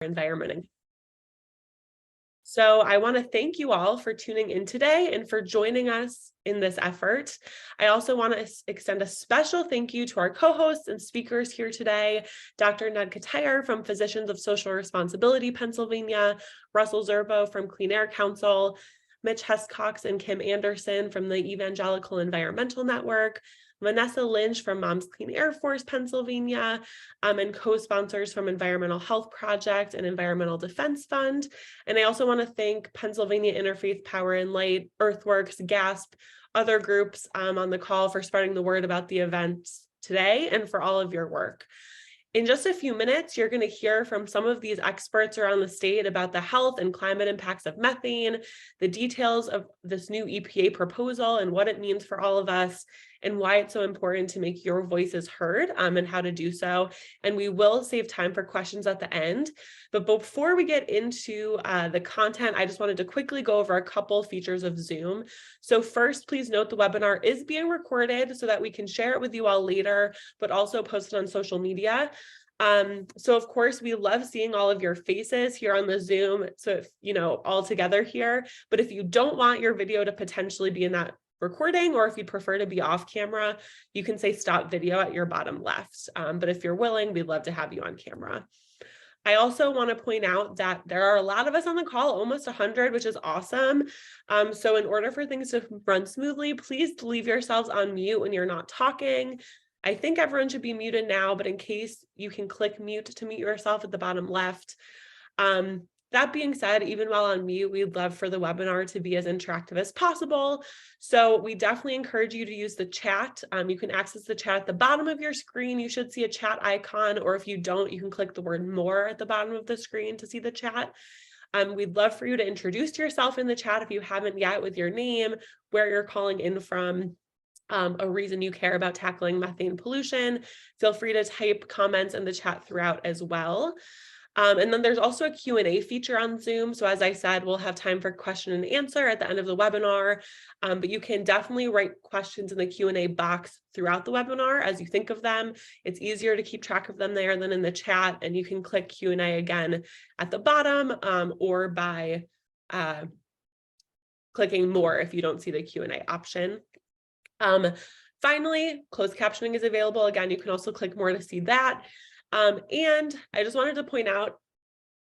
environment. So I want to thank you all for tuning in today and for joining us in this effort. I also want to extend a special thank you to our co-hosts and speakers here today, Dr. Ned Katayer from Physicians of Social Responsibility, Pennsylvania, Russell Zerbo from Clean Air Council, Mitch Hescox and Kim Anderson from the Evangelical Environmental Network, Vanessa Lynch from Moms Clean Air Force, Pennsylvania, and co-sponsors from Environmental Health Project and Environmental Defense Fund. And I also want to thank Pennsylvania Interfaith Power and Light, Earthworks, GASP, other groups on the call for spreading the word about the events today and for all of your work. In just a few minutes, you're going to hear from some of these experts around the state about the health and climate impacts of methane, the details of this new EPA proposal and what it means for all of us, and why it's so important to make your voices heard and how to do so. And we will save time for questions at the end. But before we get into the content, I just wanted to quickly go over a couple features of Zoom. So first, please note the webinar is being recorded so that we can share it with you all later, but also post it on social media. So of course, we love seeing all of your faces here on the Zoom. So if, all together here, but if you don't want your video to potentially be in that recording, or if you'd prefer to be off camera, you can say stop video at your bottom left. But if you're willing, we'd love to have you on camera. I also want to point out that there are a lot of us on the call, almost 100, which is awesome. So in order for things to run smoothly, please leave yourselves on mute when you're not talking. I think everyone should be muted now, but in case, you can click mute to mute yourself at the bottom left. That being said, even while on mute, we'd love for the webinar to be as interactive as possible. So we definitely encourage you to use the chat. You can access the chat at the bottom of your screen. You should see a chat icon, or if you don't, you can click the word more at the bottom of the screen to see the chat. We'd love for you to introduce yourself in the chat if you haven't yet, with your name, where you're calling in from, a reason you care about tackling methane pollution. Feel free to type comments in the chat throughout as well. And then there's also a Q&A feature on Zoom. So as I said, we'll have time for question and answer at the end of the webinar, but you can definitely write questions in the Q&A box throughout the webinar as you think of them. It's easier to keep track of them there than in the chat, and you can click Q&A again at the bottom or by clicking more if you don't see the Q&A option. Finally, closed captioning is available. Again, you can also click more to see that. And I just wanted to point out,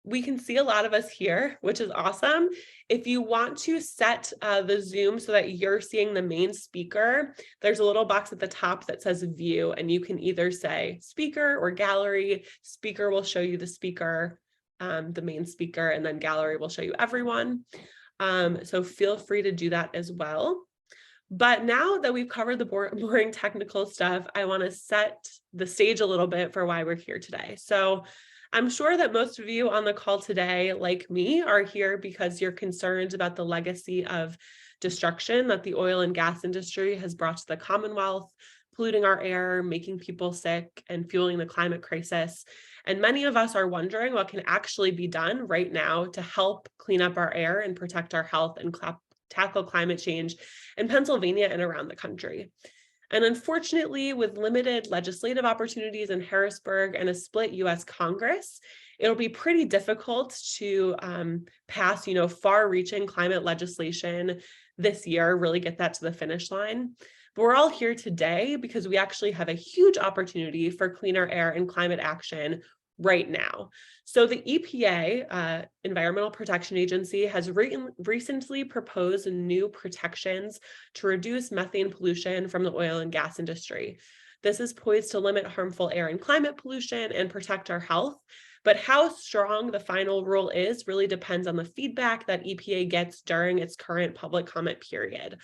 we can see a lot of us here, which is awesome. If you want to set the Zoom so that you're seeing the main speaker, there's a little box at the top that says view, and you can either say speaker or gallery. Speaker will show you the speaker, the main speaker, and then gallery will show you everyone. So feel free to do that as well. But now that we've covered the boring technical stuff, I want to set the stage a little bit for why we're here today. So I'm sure that most of you on the call today, like me, are here because you're concerned about the legacy of destruction that the oil and gas industry has brought to the Commonwealth, polluting our air, making people sick, and fueling the climate crisis. And many of us are wondering what can actually be done right now to help clean up our air and protect our health and tackle climate change in Pennsylvania and around the country. And unfortunately, with limited legislative opportunities in Harrisburg and a split US Congress, it'll be pretty difficult to pass, far-reaching climate legislation this year, really get that to the finish line. But we're all here today because we actually have a huge opportunity for cleaner air and climate action right now. So the EPA, Environmental Protection Agency, has recently proposed new protections to reduce methane pollution from the oil and gas industry. This is poised to limit harmful air and climate pollution and protect our health. But how strong the final rule is really depends on the feedback that EPA gets during its current public comment period.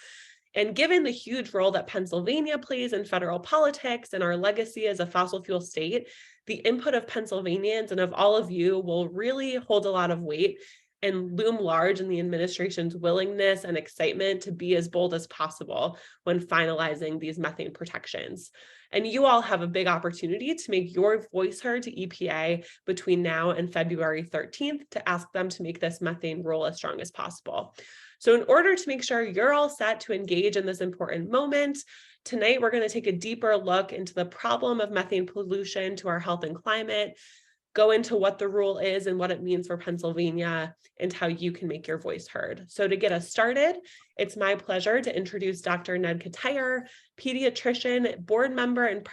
And given the huge role that Pennsylvania plays in federal politics and our legacy as a fossil fuel state, the input of Pennsylvanians and of all of you will really hold a lot of weight and loom large in the administration's willingness and excitement to be as bold as possible when finalizing these methane protections. And you all have a big opportunity to make your voice heard to EPA between now and February 13th to ask them to make this methane rule as strong as possible. So in order to make sure you're all set to engage in this important moment, tonight we're going to take a deeper look into the problem of methane pollution to our health and climate, go into what the rule is and what it means for Pennsylvania and how you can make your voice heard. So to get us started, it's my pleasure to introduce Dr. Ned Katayer, pediatrician, board member, and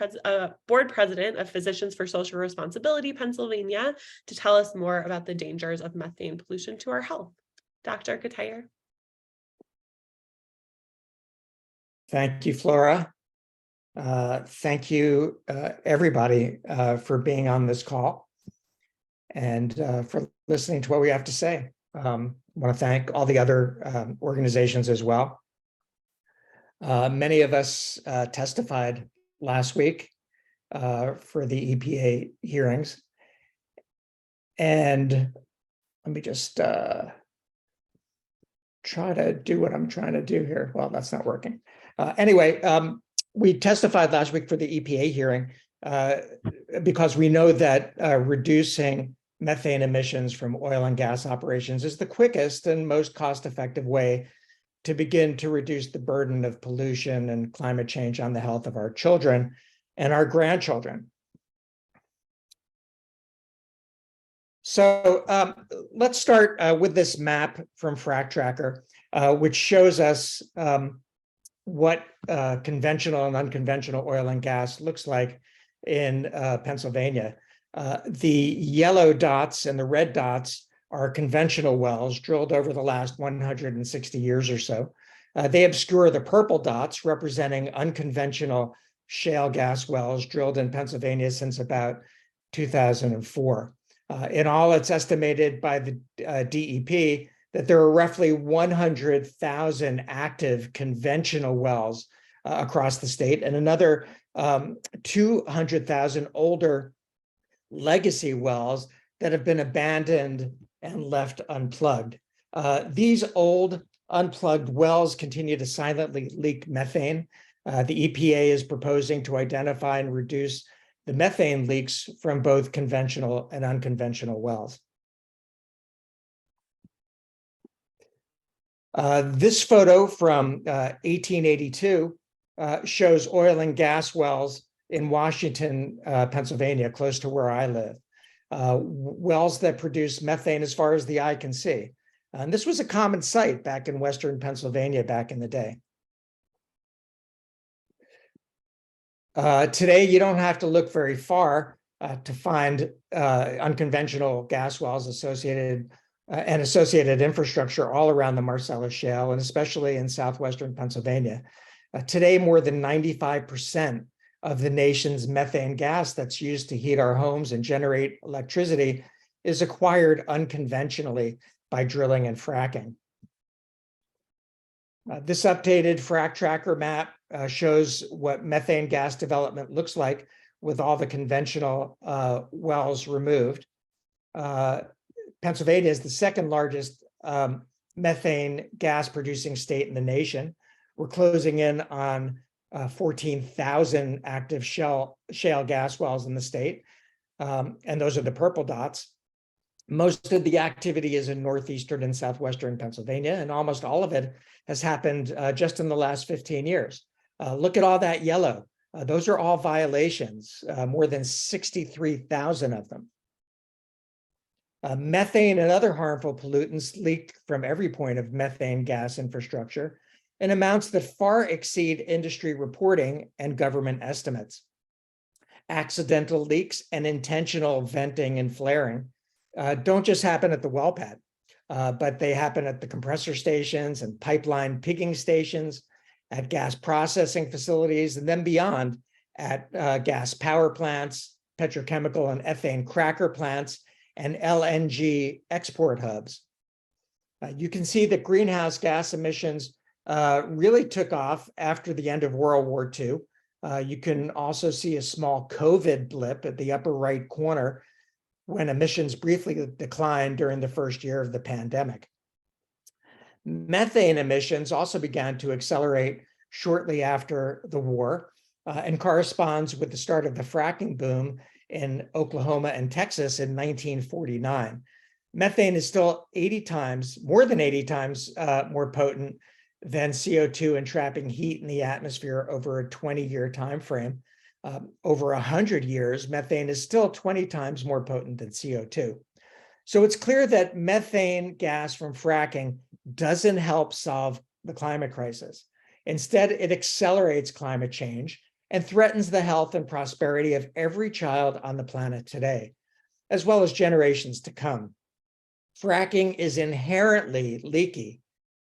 board president of Physicians for Social Responsibility Pennsylvania, to tell us more about the dangers of methane pollution to our health. Dr. Katayer. Thank you, Flora. Thank you, everybody, for being on this call and for listening to what we have to say. I want to thank all the other organizations as well. Many of us testified last week for the EPA hearings. And let me just try to do what I'm trying to do here. Well, that's not working. Anyway, we testified last week for the EPA hearing because we know that reducing methane emissions from oil and gas operations is the quickest and most cost-effective way to begin to reduce the burden of pollution and climate change on the health of our children and our grandchildren. So let's start with this map from Frac Tracker, which shows us what conventional and unconventional oil and gas looks like in Pennsylvania. The yellow dots and the red dots are conventional wells drilled over the last 160 years or so. They obscure the purple dots, representing unconventional shale gas wells drilled in Pennsylvania since about 2004. In all, it's estimated by the DEP that there are roughly 100,000 active conventional wells across the state, and another 200,000 older legacy wells that have been abandoned and left unplugged. These old unplugged wells continue to silently leak methane. The EPA is proposing to identify and reduce the methane leaks from both conventional and unconventional wells. This photo from 1882 shows oil and gas wells in Washington, Pennsylvania, close to where I live. Wells that produce methane as far as the eye can see. And this was a common sight back in Western Pennsylvania back in the day. Today, you don't have to look very far to find unconventional gas wells associated and associated infrastructure all around the Marcellus Shale, and especially in southwestern Pennsylvania. Today, more than 95% of the nation's methane gas that's used to heat our homes and generate electricity is acquired unconventionally by drilling and fracking. This updated Frac Tracker map shows what methane gas development looks like with all the conventional wells removed. Pennsylvania is the second largest methane gas producing state in the nation. We're closing in on 14,000 active shale gas wells in the state, and those are the purple dots. Most of the activity is in northeastern and southwestern Pennsylvania, and almost all of it has happened just in the last 15 years. Look at all that yellow. Those are all violations, more than 63,000 of them. Methane and other harmful pollutants leak from every point of methane gas infrastructure in amounts that far exceed industry reporting and government estimates. Accidental leaks and intentional venting and flaring don't just happen at the well pad, but they happen at the compressor stations and pipeline pigging stations, at gas processing facilities, and then beyond at gas power plants, petrochemical and ethane cracker plants, and LNG export hubs. You can see that greenhouse gas emissions really took off after the end of World War II. You can also see a small COVID blip at the upper right corner when emissions briefly declined during the first year of the pandemic. Methane emissions also began to accelerate shortly after the war and corresponds with the start of the fracking boom in Oklahoma and Texas in 1949. Methane is still more than 80 times more potent than CO2 in trapping heat in the atmosphere over a 20-year time frame. Over 100 years, methane is still 20 times more potent than CO2. So it's clear that methane gas from fracking doesn't help solve the climate crisis. Instead, it accelerates climate change and threatens the health and prosperity of every child on the planet today, as well as generations to come. Fracking is inherently leaky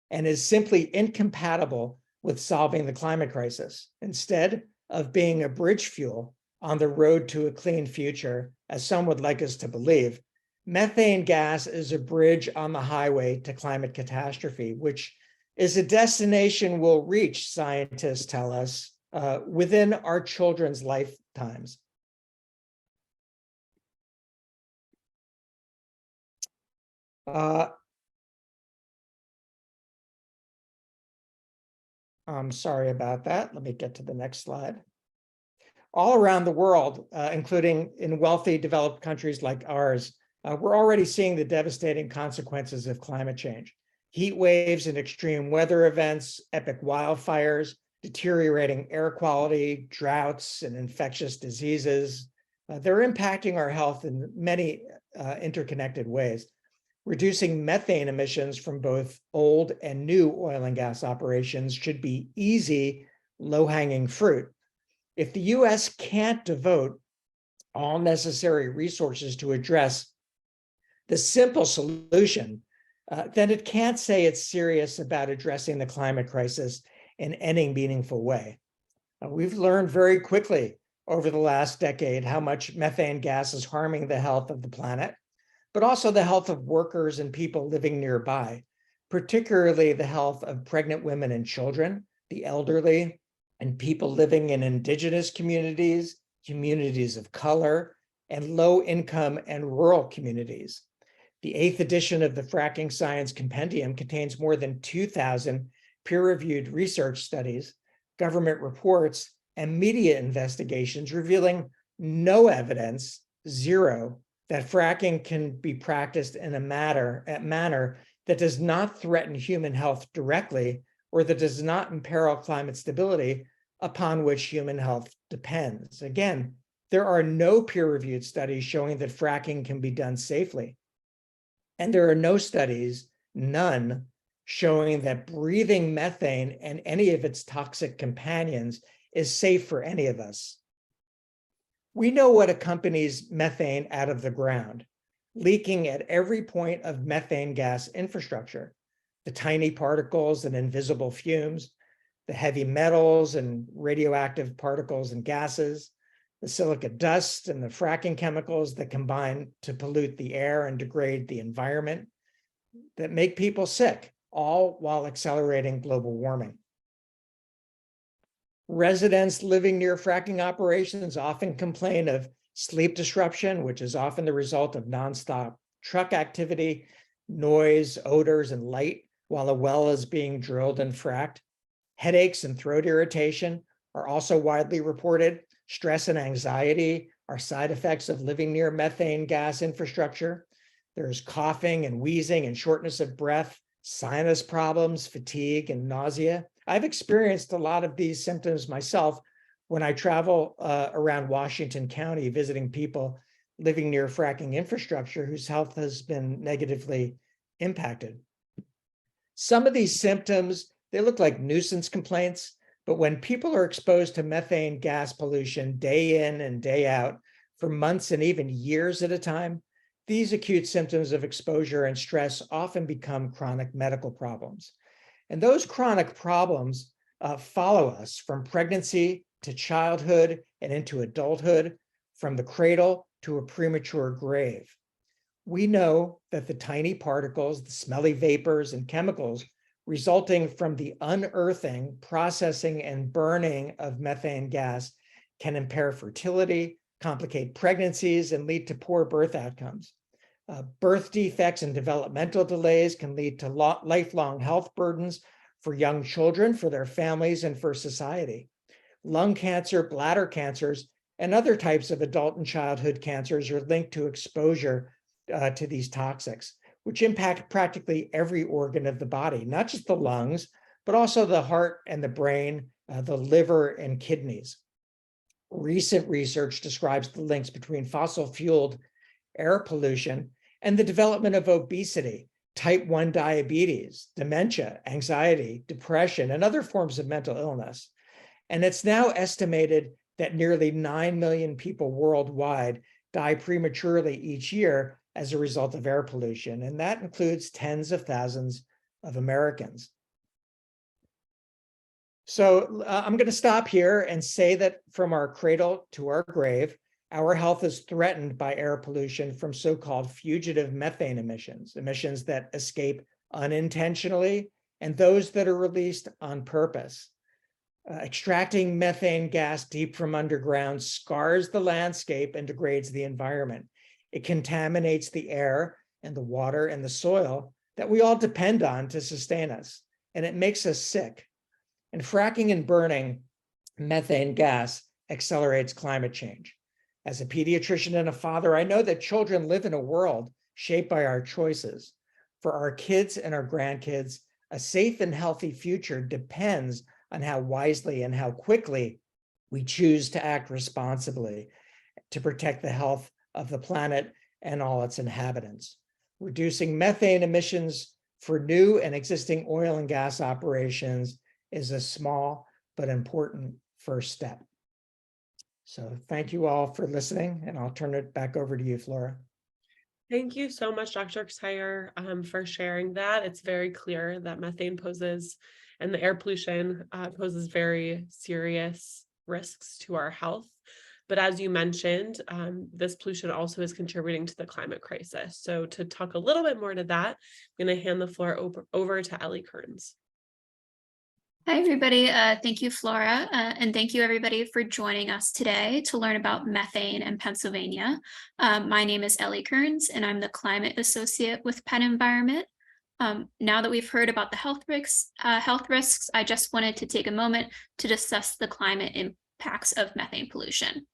and is simply incompatible with solving the climate crisis. Instead of being a bridge fuel on the road to a clean future, as some would like us to believe, methane gas is a bridge on the highway to climate catastrophe, which is a destination we'll reach, scientists tell us, within our children's lifetimes. I'm sorry about that. Let me get to the next slide. All around the world, including in wealthy developed countries like ours, we're already seeing the devastating consequences of climate change. Heat waves and extreme weather events, epic wildfires, deteriorating air quality, droughts, and infectious diseases. They're impacting our health in many interconnected ways. Reducing methane emissions from both old and new oil and gas operations should be easy, low-hanging fruit. If the US can't devote all necessary resources to address the simple solution, then it can't say it's serious about addressing the climate crisis in any meaningful way. We've learned very quickly over the last decade how much methane gas is harming the health of the planet, but also the health of workers and people living nearby, particularly the health of pregnant women and children, the elderly, and people living in indigenous communities, communities of color, and low-income and rural communities. The 8th edition of the Fracking Science Compendium contains more than 2,000 peer-reviewed research studies, government reports, and media investigations revealing no evidence, zero, that fracking can be practiced in a manner that does not threaten human health directly or that does not imperil climate stability upon which human health depends. Again, there are no peer-reviewed studies showing that fracking can be done safely. And there are no studies, none, showing that breathing methane and any of its toxic companions is safe for any of us. We know what accompanies methane out of the ground, leaking at every point of methane gas infrastructure, the tiny particles and invisible fumes, the heavy metals and radioactive particles and gases, the silica dust and the fracking chemicals that combine to pollute the air and degrade the environment, that make people sick, all while accelerating global warming. Residents living near fracking operations often complain of sleep disruption, which is often the result of nonstop truck activity, noise, odors, and light while a well is being drilled and fracked. Headaches and throat irritation are also widely reported. Stress and anxiety are side effects of living near methane gas infrastructure. There's coughing and wheezing and shortness of breath, sinus problems, fatigue, and nausea. I've experienced a lot of these symptoms myself when I travel around Washington County visiting people living near fracking infrastructure whose health has been negatively impacted. Some of these symptoms, they look like nuisance complaints, but when people are exposed to methane gas pollution day in and day out for months and even years at a time, these acute symptoms of exposure and stress often become chronic medical problems. And those chronic problems follow us from pregnancy to childhood and into adulthood, from the cradle to a premature grave. We know that the tiny particles, the smelly vapors and chemicals resulting from the unearthing, processing, and burning of methane gas can impair fertility, complicate pregnancies, and lead to poor birth outcomes. Birth defects and developmental delays can lead to lifelong health burdens for young children, for their families, and for society. Lung cancer, bladder cancers, and other types of adult and childhood cancers are linked to exposure to these toxics, which impact practically every organ of the body, not just the lungs, but also the heart and the brain, the liver and kidneys. Recent research describes the links between fossil-fueled air pollution and the development of obesity, type 1 diabetes, dementia, anxiety, depression, and other forms of mental illness. And it's now estimated that nearly 9 million people worldwide die prematurely each year as a result of air pollution, and that includes tens of thousands of Americans. So I'm going to stop here and say that from our cradle to our grave, our health is threatened by air pollution from so-called fugitive methane emissions, emissions that escape unintentionally and those that are released on purpose. Extracting methane gas deep from underground scars the landscape and degrades the environment. It contaminates the air and the water and the soil that we all depend on to sustain us, and it makes us sick. And fracking and burning methane gas accelerates climate change. As a pediatrician and a father, I know that children live in a world shaped by our choices. For our kids and our grandkids, a safe and healthy future depends on how wisely and how quickly we choose to act responsibly to protect the health of the planet and all its inhabitants. Reducing methane emissions for new and existing oil and gas operations is a small but important first step. So thank you all for listening, and I'll turn it back over to you, Flora. Thank you so much, Dr. Xayer, for sharing that. It's very clear that methane poses, and the air pollution poses very serious risks to our health. But as you mentioned, this pollution also is contributing to the climate crisis. So to talk a little bit more to that, I'm going to hand the floor over to Ellie Kearns. Hi, everybody. Thank you, Flora, and thank you, everybody, for joining us today to learn about methane in Pennsylvania. My name is Ellie Kearns, and I'm the Climate Associate with Penn Environment. Now that we've heard about the health risks, I just wanted to take a moment to discuss the climate impacts of methane pollution.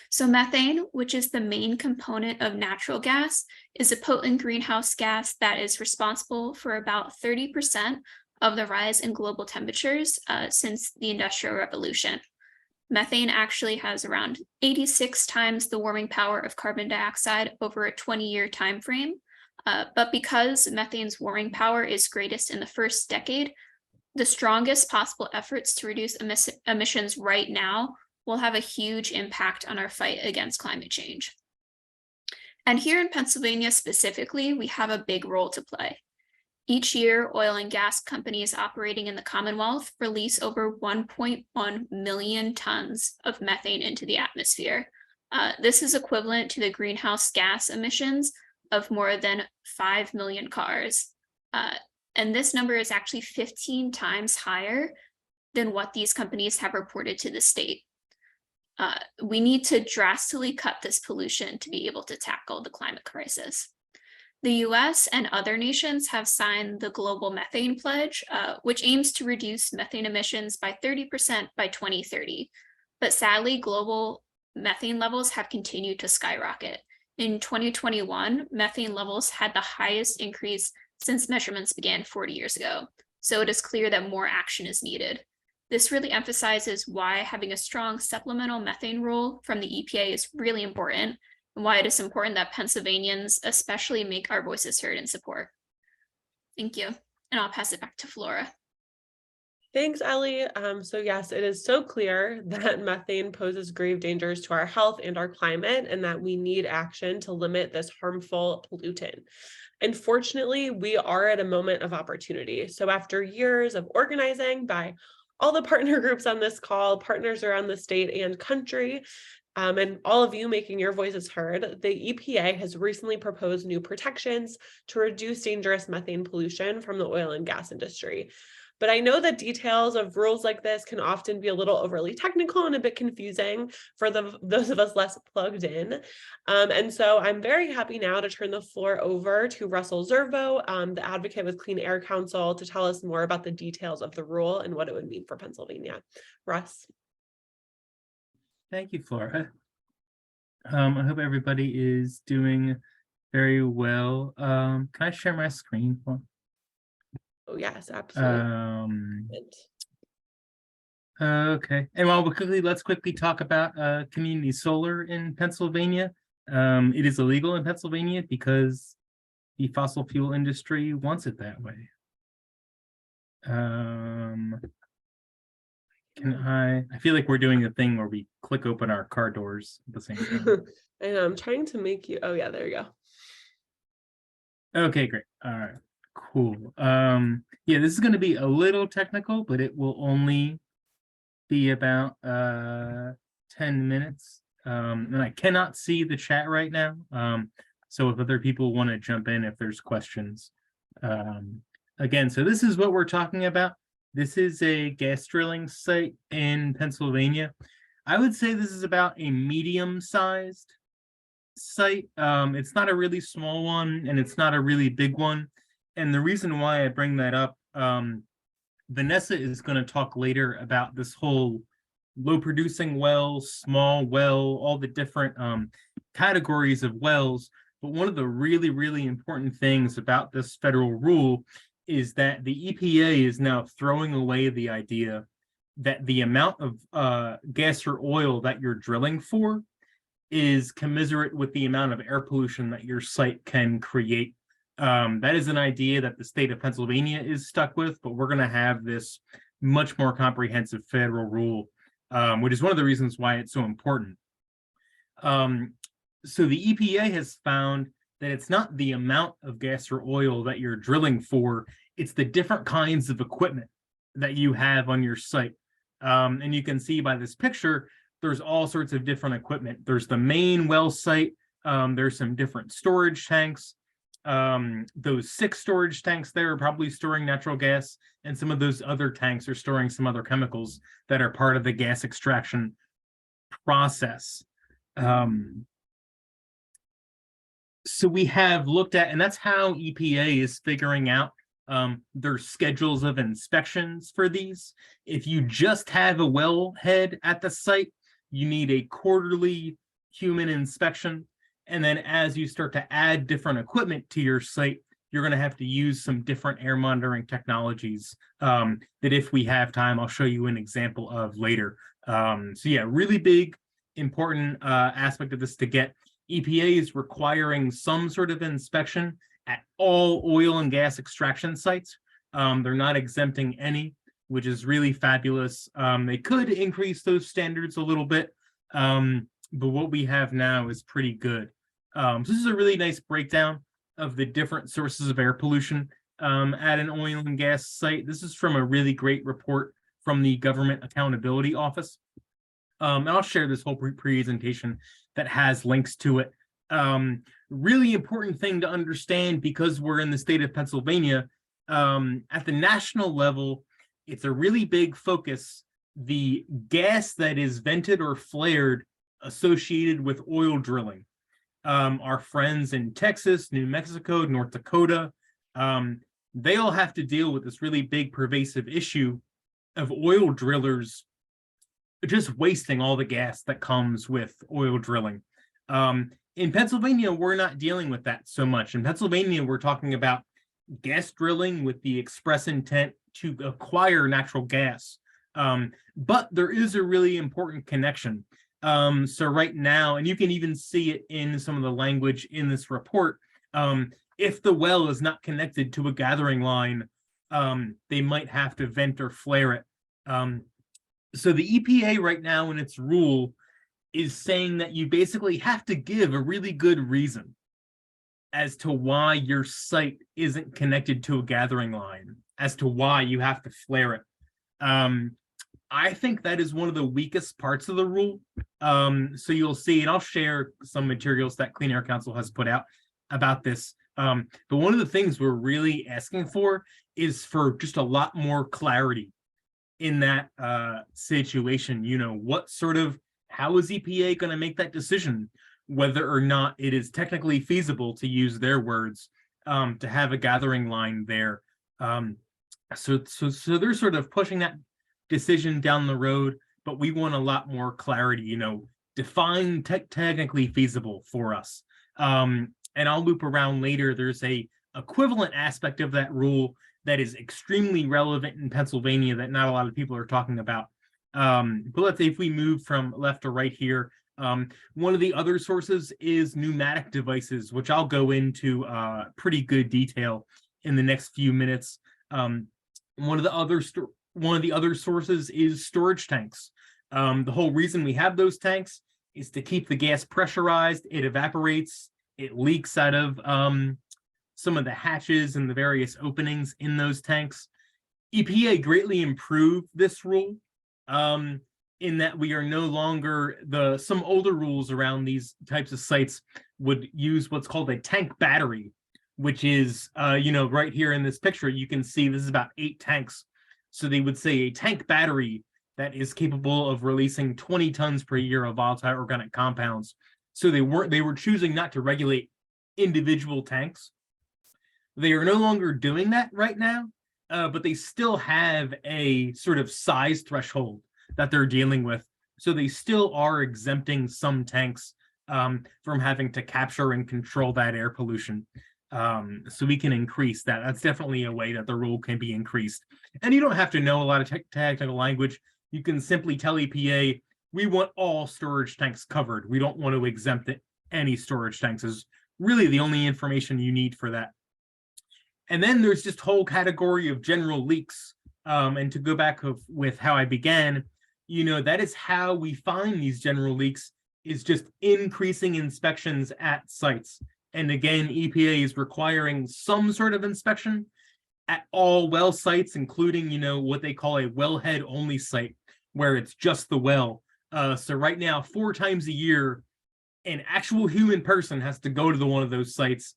So methane, which is the main component of natural gas, is a potent greenhouse gas that is responsible for about 30% of the rise in global temperatures since the Industrial Revolution. Methane actually has around 86 times the warming power of carbon dioxide over a 20-year time frame. But because methane's warming power is greatest in the first decade, the strongest possible efforts to reduce emissions right now will have a huge impact on our fight against climate change. And here in Pennsylvania specifically, we have a big role to play. Each year, oil and gas companies operating in the Commonwealth release over 1.1 million tons of methane into the atmosphere. This is equivalent to the greenhouse gas emissions of more than 5 million cars. And this number is actually 15 times higher than what these companies have reported to the state. We need to drastically cut this pollution to be able to tackle the climate crisis. The US and other nations have signed the Global Methane Pledge, which aims to reduce methane emissions by 30% by 2030. But sadly, global methane levels have continued to skyrocket. In 2021, methane levels had the highest increase since measurements began 40 years ago. So it is clear that more action is needed. This really emphasizes why having a strong supplemental methane rule from the EPA is really important, and why it is important that Pennsylvanians especially make our voices heard in support. Thank you, and I'll pass it back to Flora. Thanks, Ellie. So yes, it is so clear that methane poses grave dangers to our health and our climate, and that we need action to limit this harmful pollutant. Unfortunately, we are at a moment of opportunity. So after years of organizing by all the partner groups on this call, partners around the state and country, and all of you making your voices heard, the EPA has recently proposed new protections to reduce dangerous methane pollution from the oil and gas industry. But I know that details of rules like this can often be a little overly technical and a bit confusing for those of us less plugged in. And so I'm very happy now to turn the floor over to Russell Zervo, the advocate with Clean Air Council, to tell us more about the details of the rule and what it would mean for Pennsylvania. Russ. Thank you, Flora. I hope everybody is doing very well. Can I share my screen? Oh, yes, absolutely. Okay, and let's quickly talk about community solar in Pennsylvania. It is illegal in Pennsylvania because the fossil fuel industry wants it that way. I feel like we're doing a thing where we click open our car doors at the same time. I know, I'm trying to make you, oh yeah, there you go. Okay, great. All right, cool. Yeah, this is going to be a little technical, but it will only be about 10 minutes. And I cannot see the chat right now. So if other people want to jump in, if there's questions. Again, so this is what we're talking about. This is a gas drilling site in Pennsylvania. I would say this is about a medium-sized site. It's not a really small one, and it's not a really big one. And the reason why I bring that up, Vanessa is going to talk later about this whole low producing well, small well, all the different categories of wells. But one of the really, really important things about this federal rule is that the EPA is now throwing away the idea that the amount of gas or oil that you're drilling for is commensurate with the amount of air pollution that your site can create. That is an idea that the state of Pennsylvania is stuck with, but we're going to have this much more comprehensive federal rule, which is one of the reasons why it's so important. So the EPA has found that it's not the amount of gas or oil that you're drilling for, it's the different kinds of equipment that you have on your site. And you can see by this picture, there's all sorts of different equipment. There's the main well site. There's some different storage tanks. Those 6 storage tanks there are probably storing natural gas, and some of those other tanks are storing some other chemicals that are part of the gas extraction process. So we have looked at, and that's how EPA is figuring out their schedules of inspections for these. If you just have a wellhead at the site, you need a quarterly human inspection. And then as you start to add different equipment to your site, you're going to have to use some different air monitoring technologies that if we have time, I'll show you an example of later. So yeah, really big, important aspect of this to get. EPA is requiring some sort of inspection at all oil and gas extraction sites. They're not exempting any, which is really fabulous. They could increase those standards a little bit, but what we have now is pretty good. So this is a really nice breakdown of the different sources of air pollution at an oil and gas site. This is from a really great report from the Government Accountability Office. And I'll share this whole presentation that has links to it. Really important thing to understand, because we're in the state of Pennsylvania, at the national level, it's a really big focus. The gas that is vented or flared associated with oil drilling. Our friends in Texas, New Mexico, North Dakota, they all have to deal with this really big pervasive issue of oil drillers just wasting all the gas that comes with oil drilling. In Pennsylvania, we're not dealing with that so much. In Pennsylvania, we're talking about gas drilling with the express intent to acquire natural gas. But there is a really important connection. So right now, and you can even see it in some of the language in this report, if the well is not connected to a gathering line, they might have to vent or flare it. So the EPA right now in its rule is saying that you basically have to give a really good reason as to why your site isn't connected to a gathering line, as to why you have to flare it. I think that is one of the weakest parts of the rule. So you'll see, and I'll share some materials that Clean Air Council has put out about this. But one of the things we're really asking for is for just a lot more clarity in that situation. You know, how is EPA going to make that decision whether or not it is technically feasible, to use their words, to have a gathering line there? So they're sort of pushing that decision down the road, but we want a lot more clarity, you know, define technically feasible for us. And I'll loop around later. There's a equivalent aspect of that rule that is extremely relevant in Pennsylvania that not a lot of people are talking about. But let's say if we move from left to right here, one of the other sources is pneumatic devices, which I'll go into pretty good detail in the next few minutes. One of the other sources is storage tanks. The whole reason we have those tanks is to keep the gas pressurized. It evaporates, it leaks out of some of the hatches and the various openings in those tanks. EPA greatly improved this rule in that we are no longer some older rules around these types of sites would use what's called a tank battery, which is, right here in this picture, you can see this is about 8 tanks. So they would say a tank battery that is capable of releasing 20 tons per year of volatile organic compounds. So they were choosing not to regulate individual tanks. They are no longer doing that right now, but they still have a sort of size threshold that they're dealing with. So they still are exempting some tanks from having to capture and control that air pollution. So we can increase that. That's definitely a way that the rule can be increased. And you don't have to know a lot of technical language. You can simply tell EPA, we want all storage tanks covered. We don't want to exempt any storage tanks is really the only information you need for that. And then there's just whole category of general leaks. And to go back with how I began, that is how we find these general leaks, is just increasing inspections at sites. And again, EPA is requiring some sort of inspection at all well sites, including, what they call a wellhead only site, where it's just the well. So right now, 4 times a year, an actual human person has to go to one of those sites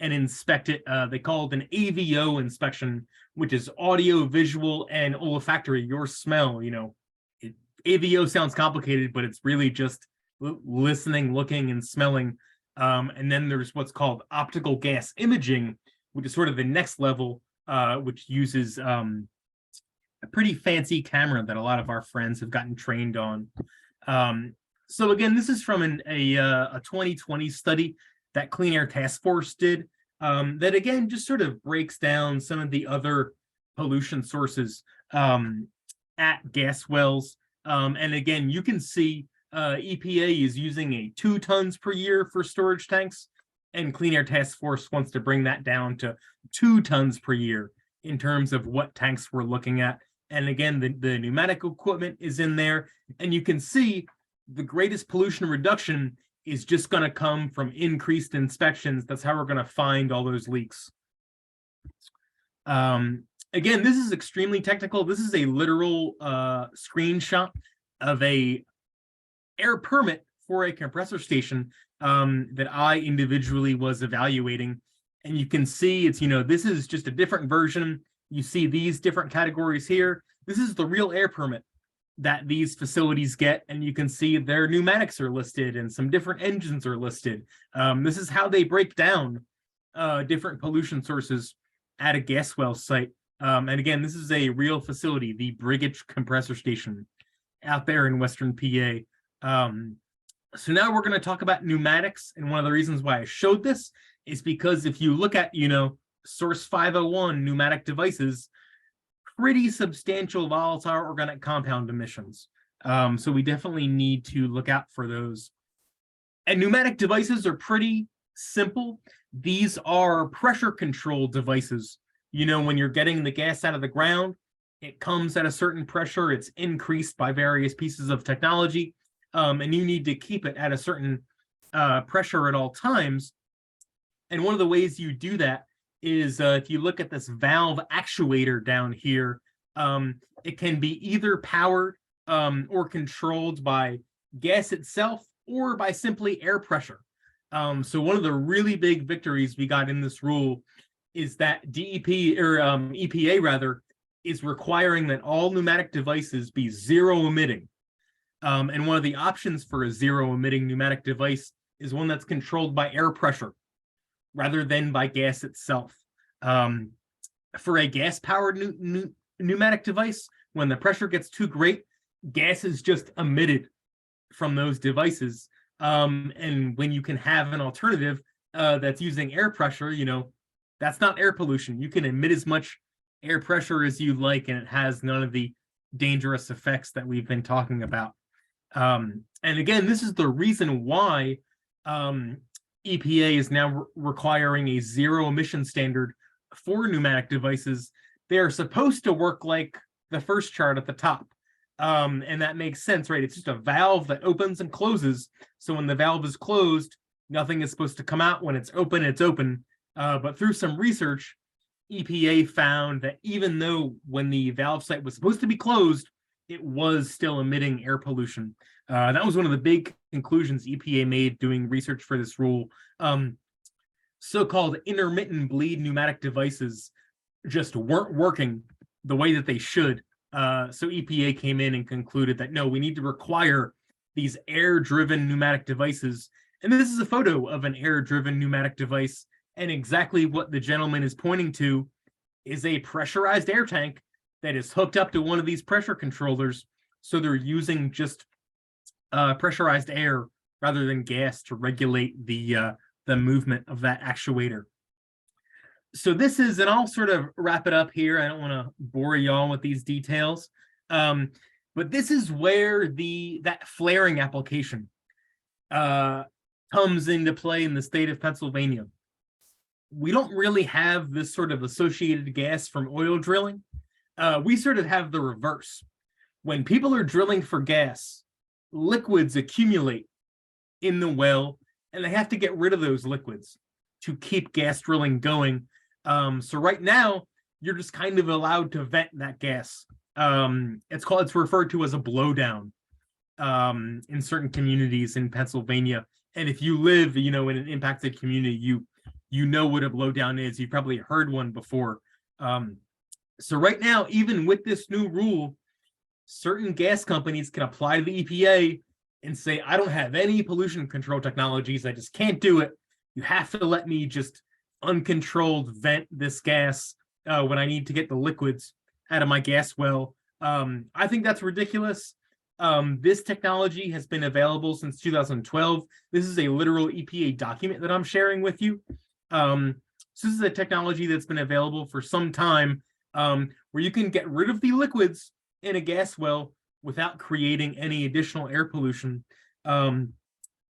and inspect it. They call it an AVO inspection, which is audio, visual, and olfactory, your smell. AVO sounds complicated, but it's really just listening, looking, and smelling. And then there's what's called optical gas imaging, which is sort of the next level, which uses a pretty fancy camera that a lot of our friends have gotten trained on. So again, this is from a 2020 study that Clean Air Task Force did, that again just sort of breaks down some of the other pollution sources at gas wells. And again, you can see EPA is using a 2 tons per year for storage tanks, and Clean Air Task Force wants to bring that down to 2 tons per year in terms of what tanks we're looking at. And again, the pneumatic equipment is in there, and you can see the greatest pollution reduction is just going to come from increased inspections. That's how we're going to find all those leaks. Again, this is extremely technical. This is a literal screenshot of a air permit for a compressor station that I individually was evaluating. And you can see it's, this is just a different version. You see these different categories here. This is the real air permit that these facilities get, and you can see their pneumatics are listed and some different engines are listed. This is how they break down different pollution sources at a gas well site. And again, this is a real facility, the Briggage Compressor Station out there in Western PA. So now we're going to talk about pneumatics, and one of the reasons why I showed this is because if you look at, Source 501 pneumatic devices, pretty substantial volatile organic compound emissions. So we definitely need to look out for those. And pneumatic devices are pretty simple. These are pressure control devices. When you're getting the gas out of the ground, it comes at a certain pressure. It's increased by various pieces of technology, and you need to keep it at a certain pressure at all times. And one of the ways you do that is if you look at this valve actuator down here, it can be either powered or controlled by gas itself or by simply air pressure. So one of the really big victories we got in this rule is that EPA rather is requiring that all pneumatic devices be zero emitting. And one of the options for a zero emitting pneumatic device is one that's controlled by air pressure rather than by gas itself. For a gas-powered pneumatic device, when the pressure gets too great, gas is just emitted from those devices. And when you can have an alternative that's using air pressure, that's not air pollution. You can emit as much air pressure as you like, and it has none of the dangerous effects that we've been talking about. And again, this is the reason why EPA is now requiring a zero emission standard for pneumatic devices. They are supposed to work like the first chart at the top. And that makes sense, right? It's just a valve that opens and closes. So when the valve is closed, nothing is supposed to come out. When it's open, it's open. But through some research, EPA found that even though when the valve site was supposed to be closed, it was still emitting air pollution. That was one of the big conclusions EPA made doing research for this rule. So-called intermittent bleed pneumatic devices just weren't working the way that they should. So EPA came in and concluded that, no, we need to require these air-driven pneumatic devices. And this is a photo of an air-driven pneumatic device. And exactly what the gentleman is pointing to is a pressurized air tank that is hooked up to one of these pressure controllers. So they're using just pressurized air rather than gas to regulate the movement of that actuator. So this is, and I'll sort of wrap it up here. I don't want to bore y'all with these details, but this is where that flaring application comes into play in the state of Pennsylvania. We don't really have this sort of associated gas from oil drilling. We sort of have the reverse. When people are drilling for gas, liquids accumulate in the well, and they have to get rid of those liquids to keep gas drilling going. So right now, you're just kind of allowed to vent that gas. It's referred to as a blowdown in certain communities in Pennsylvania. And if you live, in an impacted community, you know what a blowdown is. You've probably heard one before. So right now, even with this new rule, certain gas companies can apply to the EPA and say, I don't have any pollution control technologies. I just can't do it. You have to let me just uncontrolled vent this gas when I need to get the liquids out of my gas well. I think that's ridiculous. This technology has been available since 2012. This is a literal EPA document that I'm sharing with you. So this is a technology that's been available for some time, where you can get rid of the liquids in a gas well without creating any additional air pollution. And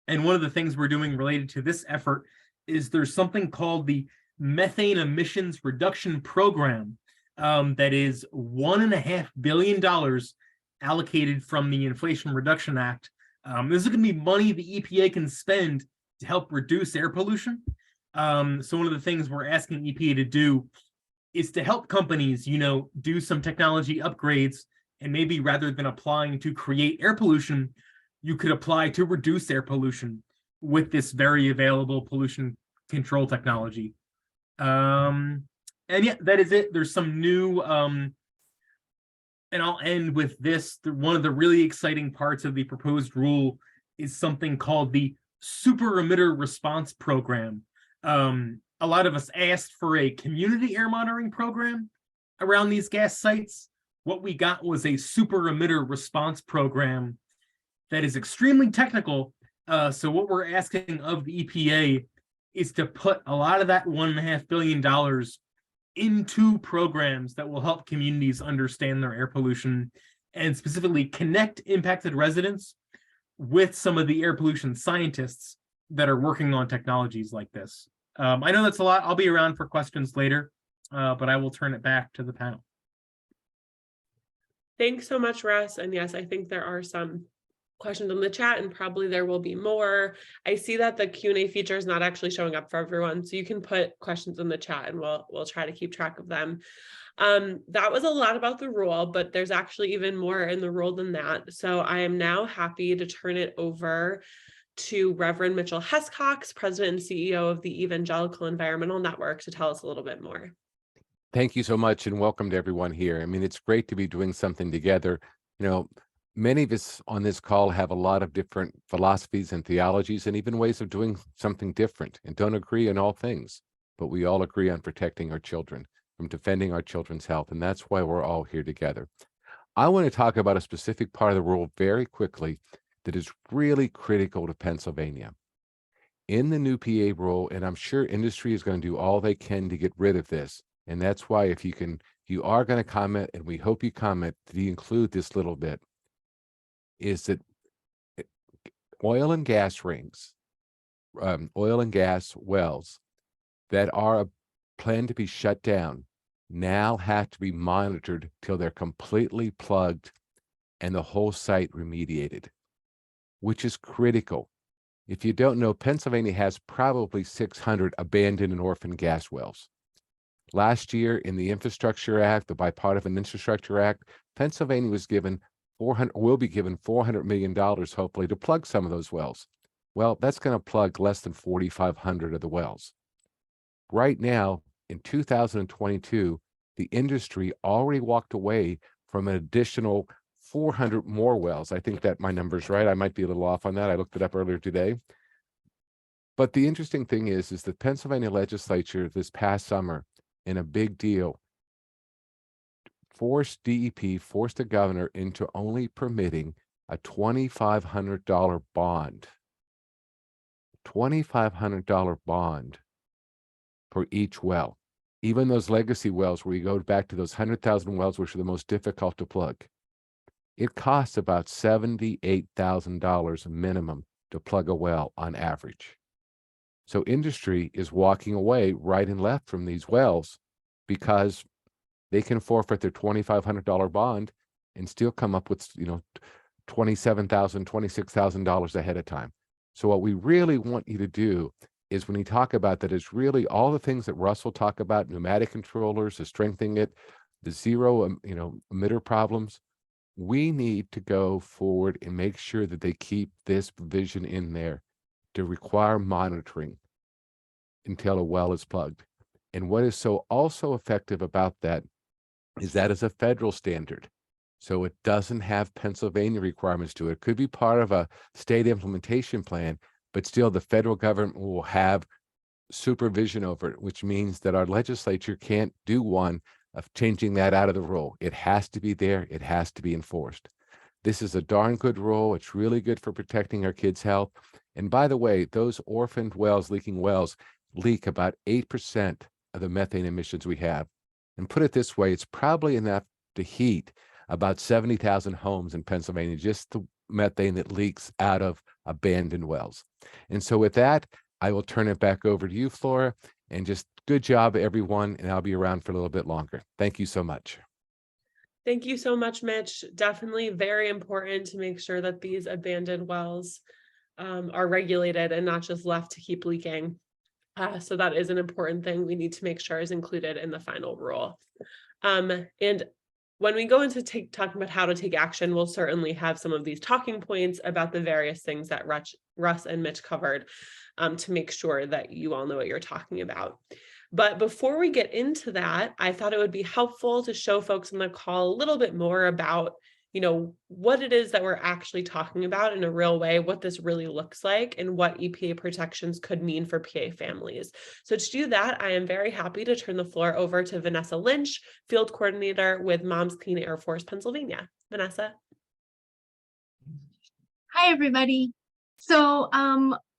one of the things we're doing related to this effort is there's something called the Methane Emissions Reduction Program that is $1.5 billion allocated from the Inflation Reduction Act. This is going to be money the EPA can spend to help reduce air pollution. So one of the things we're asking EPA to do is to help companies, do some technology upgrades, and maybe rather than applying to create air pollution, you could apply to reduce air pollution with this very available pollution control technology. And yeah, that is it. There's some new, and I'll end with this. One of the really exciting parts of the proposed rule is something called the Super Emitter Response Program. A lot of us asked for a community air monitoring program around these gas sites. What we got was a super emitter response program that is extremely technical. So what we're asking of the EPA is to put a lot of that $1.5 billion into programs that will help communities understand their air pollution and specifically connect impacted residents with some of the air pollution scientists that are working on technologies like this. I know that's a lot. I'll be around for questions later, but I will turn it back to the panel. Thanks so much, Russ. And yes, I think there are some questions in the chat, and probably there will be more. I see that the Q&A feature is not actually showing up for everyone, so you can put questions in the chat and we'll try to keep track of them. That was a lot about the rule, but there's actually even more in the rule than that. So I am now happy to turn it over to Reverend Mitchell Hescox, President and CEO of the Evangelical Environmental Network, to tell us a little bit more. Thank you so much, and welcome to everyone here. I mean, it's great to be doing something together. Many of us on this call have a lot of different philosophies and theologies and even ways of doing something different and don't agree on all things, but we all agree on protecting our children, from defending our children's health, and that's why we're all here together. I want to talk about a specific part of the rule very quickly that is really critical to Pennsylvania. In the new PA rule, and I'm sure industry is going to do all they can to get rid of this, and that's why if you can you are going to comment, and we hope you comment, to include this little bit, is that oil and gas rings, oil and gas wells that are planned to be shut down now have to be monitored till they're completely plugged and the whole site remediated, which is critical. If you don't know, Pennsylvania has probably 600 abandoned and orphaned gas wells. Last year in the Infrastructure Act, the Bipartisan Infrastructure Act, Pennsylvania was given will be given $400 million, hopefully, to plug some of those wells. Well, that's going to plug less than 4,500 of the wells. Right now, in 2022, the industry already walked away from an additional 400 more wells. I think that my number's right. I might be a little off on that. I looked it up earlier today. But the interesting thing is the Pennsylvania legislature this past summer, in a big deal, forced the governor into only permitting a $2,500 bond. $2,500 bond for each well. Even those legacy wells where you go back to those 100,000 wells, which are the most difficult to plug. It costs about $78,000 minimum to plug a well on average. So industry is walking away right and left from these wells because they can forfeit their $2,500 bond and still come up with, $27,000, $26,000 ahead of time. So what we really want you to do is, when you talk about that, is really all the things that Russell talked about: pneumatic controllers, the strengthening it, the zero, emitter problems. We need to go forward and make sure that they keep this provision in there to require monitoring until a well is plugged. And what is so also effective about that is that is a federal standard. So it doesn't have Pennsylvania requirements to it. It could be part of a state implementation plan, but still the federal government will have supervision over it, which means that our legislature can't do one of changing that out of the rule. It has to be there. It has to be enforced. This is a darn good rule. It's really good for protecting our kids' health. And by the way, those orphaned wells, leaking wells, leak about 8% of the methane emissions we have. And put it this way, it's probably enough to heat about 70,000 homes in Pennsylvania, just the methane that leaks out of abandoned wells. And so with that, I will turn it back over to you, Flora, and just good job, everyone. And I'll be around for a little bit longer. Thank you so much. Thank you so much, Mitch. Definitely very important to make sure that these abandoned wells are regulated and not just left to keep leaking. So that is an important thing we need to make sure is included in the final rule. And when we go into talking about how to take action, we'll certainly have some of these talking points about the various things that Russ and Mitch covered to make sure that you all know what you're talking about. But before we get into that, I thought it would be helpful to show folks on the call a little bit more about what it is that we're actually talking about in a real way, what this really looks like, and what EPA protections could mean for PA families. So to do that, I am very happy to turn the floor over to Vanessa Lynch, Field Coordinator with Moms Clean Air Force Pennsylvania. Vanessa. Hi, everybody. So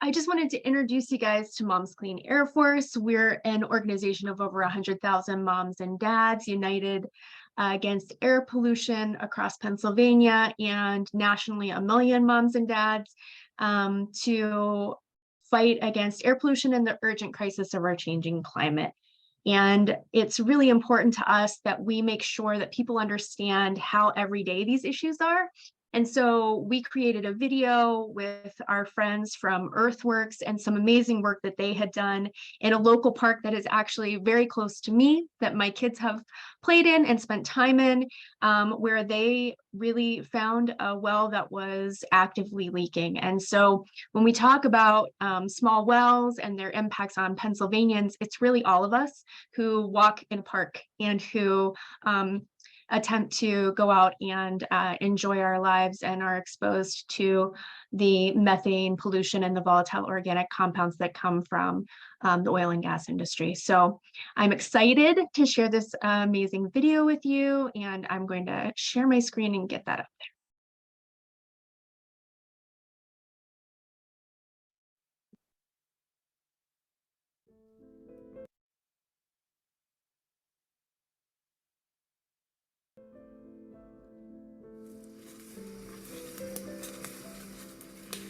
I just wanted to introduce you guys to Moms Clean Air Force. We're an organization of over 100,000 moms and dads united against air pollution across Pennsylvania, and nationally 1 million moms and dads to fight against air pollution and the urgent crisis of our changing climate. And it's really important to us that we make sure that people understand how everyday these issues are. And so we created a video with our friends from Earthworks and some amazing work that they had done in a local park that is actually very close to me, that my kids have played in and spent time in, where they really found a well that was actively leaking. And so when we talk about small wells and their impacts on Pennsylvanians, it's really all of us who walk in a park and who attempt to go out and enjoy our lives and are exposed to the methane pollution and the volatile organic compounds that come from the oil and gas industry. So I'm excited to share this amazing video with you, and I'm going to share my screen and get that up there.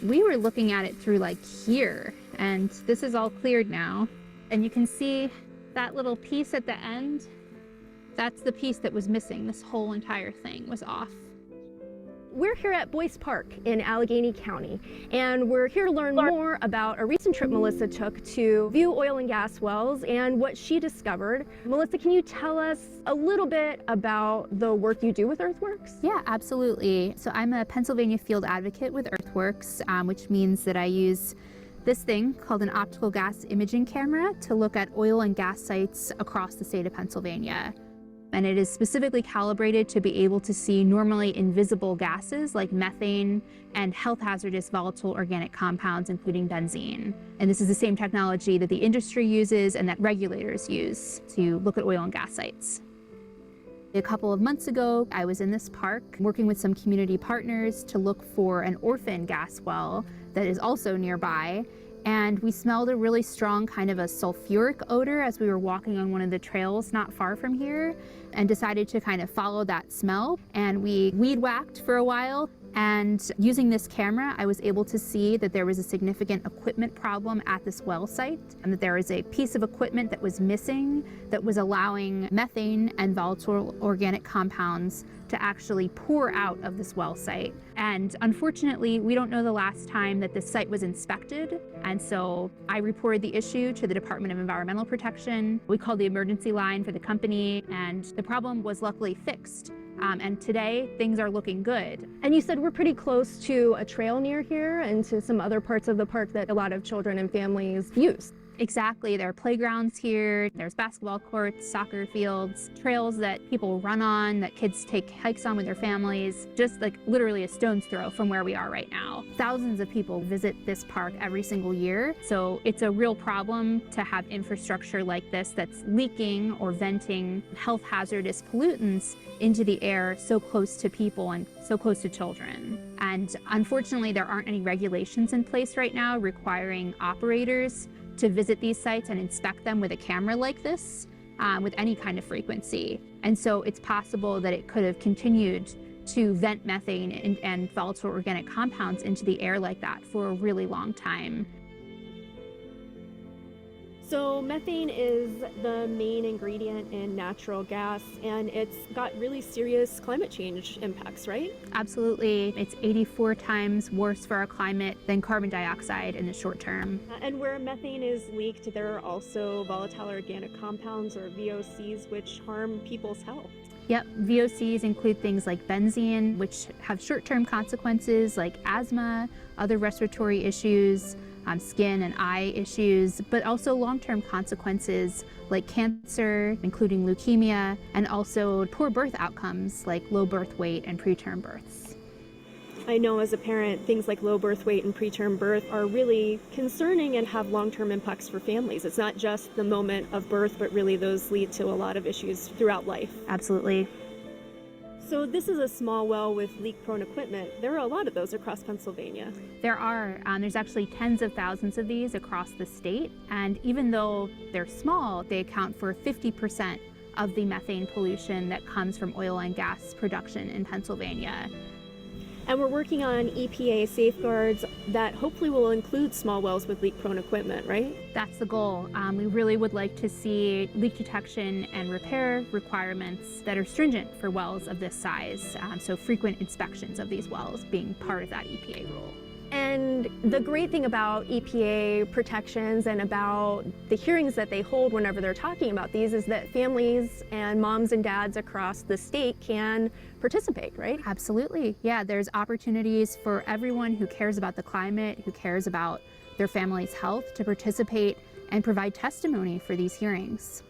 we were looking at it through like here, and this is all cleared now. And you can see that little piece at the end, that's the piece that was missing. This whole entire thing was off. We're here at Boyce Park in Allegheny County, and we're here to learn more about a recent trip Melissa took to view oil and gas wells and what she discovered. Melissa, can you tell us a little bit about the work you do with Earthworks? Yeah, absolutely. So I'm a Pennsylvania field advocate with Earthworks, which means that I use this thing called an optical gas imaging camera to look at oil and gas sites across the state of Pennsylvania. And it is specifically calibrated to be able to see normally invisible gases like methane and health hazardous volatile organic compounds, including benzene. And this is the same technology that the industry uses and that regulators use to look at oil and gas sites. A couple of months ago, I was in this park working with some community partners to look for an orphan gas well that is also nearby. And we smelled a really strong kind of a sulfuric odor as we were walking on one of the trails not far from here, and decided to kind of follow that smell. And we weed whacked for a while. And using this camera, I was able to see that there was a significant equipment problem at this well site, and that there was a piece of equipment that was missing that was allowing methane and volatile organic compounds to actually pour out of this well site. And unfortunately, we don't know the last time that this site was inspected. And so I reported the issue to the Department of Environmental Protection. We called the emergency line for the company, and the problem was luckily fixed. And today, things are looking good. And you said we're pretty close to a trail near here and to some other parts of the park that a lot of children and families use. Exactly. There are playgrounds here, there's basketball courts, soccer fields, trails that people run on, that kids take hikes on with their families, just like literally a stone's throw from where we are right now. Thousands of people visit this park every single year, so it's a real problem to have infrastructure like this that's leaking or venting health hazardous pollutants into the air so close to people and so close to children. And unfortunately, there aren't any regulations in place right now requiring operators to visit these sites and inspect them with a camera like this with any kind of frequency. And so it's possible that it could have continued to vent methane and volatile organic compounds into the air like that for a really long time. So methane is the main ingredient in natural gas, and it's got really serious climate change impacts, right? Absolutely. It's 84 times worse for our climate than carbon dioxide in the short term. And where methane is leaked, there are also volatile organic compounds, or VOCs, which harm people's health. Yep, VOCs include things like benzene, which have short-term consequences like asthma, other respiratory issues, skin and eye issues, but also long-term consequences like cancer, including leukemia, and also poor birth outcomes like low birth weight and preterm births. I know as a parent, things like low birth weight and preterm birth are really concerning and have long-term impacts for families. It's not just the moment of birth, but really those lead to a lot of issues throughout life. Absolutely. So this is a small well with leak-prone equipment. There are a lot of those across Pennsylvania. There are. There's actually tens of thousands of these across the state. And even though they're small, they account for 50% of the methane pollution that comes from oil and gas production in Pennsylvania. And we're working on EPA safeguards that hopefully will include small wells with leak-prone equipment, right? That's the goal. We really would like to see leak detection and repair requirements that are stringent for wells of this size. So frequent inspections of these wells being part of that EPA rule. And the great thing about EPA protections and about the hearings that they hold whenever they're talking about these is that families and moms and dads across the state can participate, right? Absolutely. Yeah, there's opportunities for everyone who cares about the climate, who cares about their family's health, to participate and provide testimony for these hearings.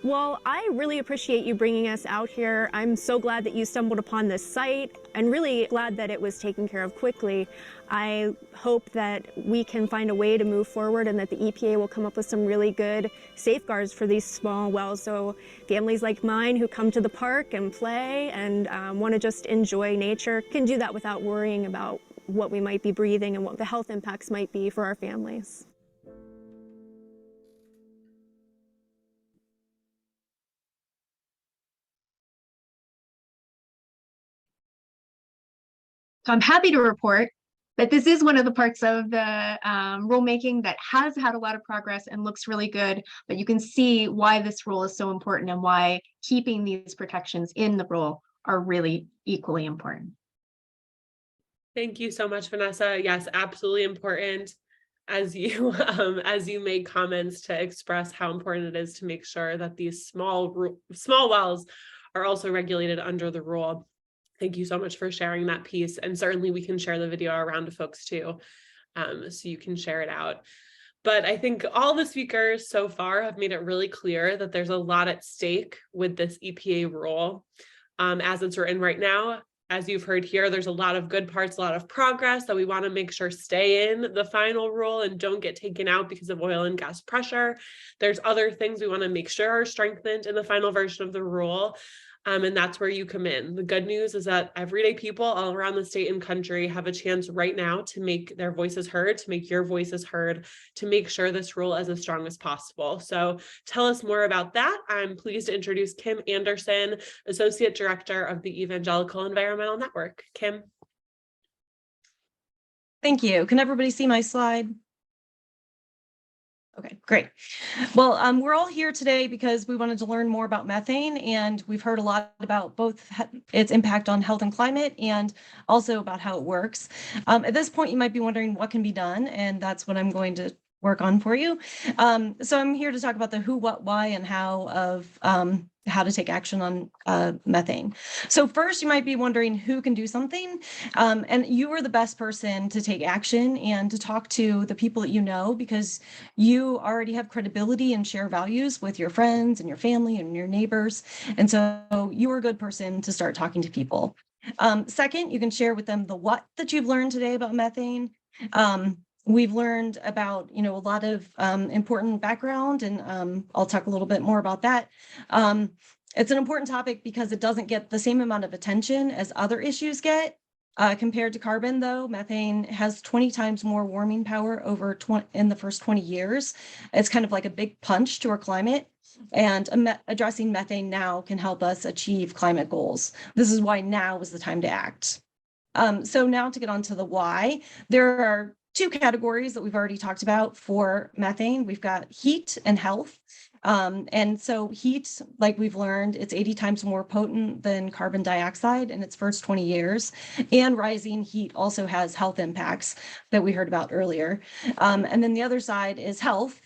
Well, I really appreciate you bringing us out here. I'm so glad that you stumbled upon this site and really glad that it was taken care of quickly. I hope that we can find a way to move forward and that the EPA will come up with some really good safeguards for these small wells, so families like mine who come to the park and play and want to just enjoy nature can do that without worrying about what we might be breathing and what the health impacts might be for our families. So I'm happy to report But this is one of the parts of the rulemaking that has had a lot of progress and looks really good. But you can see why this rule is so important and why keeping these protections in the rule are really equally important. Thank you so much, Vanessa. Yes, absolutely important as you make comments to express how important it is to make sure that these small wells are also regulated under the rule. Thank you so much for sharing that piece. And certainly we can share the video around to folks too, so you can share it out. But I think all the speakers so far have made it really clear that there's a lot at stake with this EPA rule as it's written right now. As you've heard here, there's a lot of good parts, a lot of progress that we want to make sure stay in the final rule and don't get taken out because of oil and gas pressure. There's other things we want to make sure are strengthened in the final version of the rule. And that's where you come in. The good news is that everyday people all around the state and country have a chance right now to make their voices heard, to make your voices heard, to make sure this rule is as strong as possible. So tell us more about that. I'm pleased to introduce Kim Anderson, Associate Director of the Evangelical Environmental Network. Kim. Thank you. Can everybody see my slide? Okay, great. Well, we're all here today because we wanted to learn more about methane, and we've heard a lot about both its impact on health and climate and also about how it works. At this point, you might be wondering what can be done, and that's what I'm going to work on for you. So I'm here to talk about the who, what, why, and how of how to take action on methane. So first, you might be wondering who can do something, and you are the best person to take action and to talk to the people that you know, because you already have credibility and share values with your friends and your family and your neighbors. And so you are a good person to start talking to people. Second, you can share with them the what that you've learned today about methane. We've learned about, a lot of important background, and I'll talk a little bit more about that. It's an important topic because it doesn't get the same amount of attention as other issues get. Compared to carbon, though, methane has 20 times more warming power in the first 20 years. It's kind of like a big punch to our climate. And addressing methane now can help us achieve climate goals. This is why now is the time to act. So now to get on to the why, there are two categories that we've already talked about for methane. We've got heat and health. And so heat, like we've learned, it's 80 times more potent than carbon dioxide in its first 20 years. And rising heat also has health impacts that we heard about earlier. And then the other side is health.